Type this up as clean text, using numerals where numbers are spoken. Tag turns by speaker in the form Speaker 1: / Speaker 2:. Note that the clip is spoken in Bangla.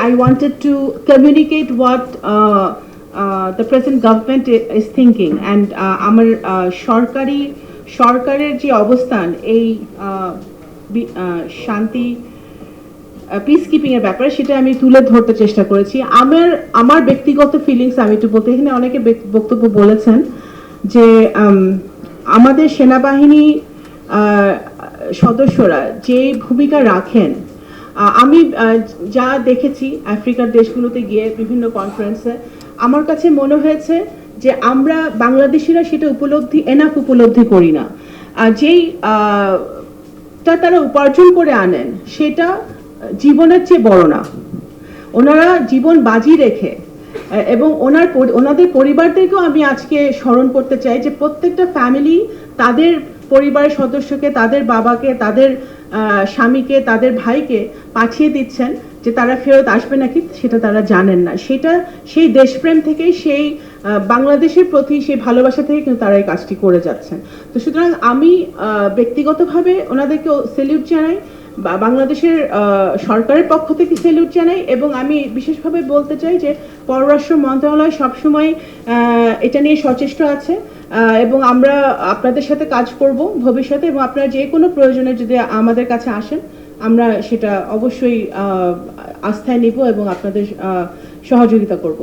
Speaker 1: I wanted to communicate what the present government is thinking, and আমার সরকারের যে অবস্থান এই শান্তি পিস কিপিং এর ব্যাপারে সেটা আমি তুলে ধরতে চেষ্টা করেছি। আমার ব্যক্তিগত ফিলিংস আমি একটু বলতে, এখানে অনেকে বক্তব্য বলেছেন যে আমাদের সেনাবাহিনী সদস্যরা যে ভূমিকা রাখেন, আমি যা দেখেছি আফ্রিকার দেশগুলোতে গিয়ে বিভিন্ন কনফারেন্সে, আমার কাছে মনে হয়েছে যে আমরা বাংলাদেশিরা সেটা উপলব্ধি করি না। যেই তারা উপার্জন করে আনেন সেটা জীবনের চেয়ে বড় না। ওনারা জীবন বাজি রেখে এবং ওনাদের পরিবারদেরকেও আমি আজকে স্মরণ করতে চাই যে প্রত্যেকটা ফ্যামিলি তাদের পরিবারের সদস্যকে, তাদের বাবাকে, তাদের স্বামীকে, তাদের ভাইকে পাঠিয়ে দিচ্ছেন যে তারা ফেরত আসবে নাকি সেটা তারা জানেন না। সেটা সেই দেশপ্রেম থেকেই, সেই বাংলাদেশের প্রতি সেই ভালোবাসা থেকে কিন্তু তারা এই কাজটি করে যাচ্ছেন। তো সুতরাং আমি ব্যক্তিগতভাবে ওনাদেরকে স্যালিউট জানাই, বাংলাদেশের সরকারের পক্ষ থেকে স্যালিউট জানাই, এবং আমি বিশেষভাবে বলতে চাই যে পররাষ্ট্র মন্ত্রণালয় সবসময় এটা নিয়ে সচেষ্ট আছে, এবং আমরা আপনাদের সাথে কাজ করব ভবিষ্যতে, এবং আপনারা যে কোনো প্রয়োজনে যদি আমাদের কাছে আসেন আমরা সেটা অবশ্যই আস্থায় নিব এবং আপনাদের সহযোগিতা করব।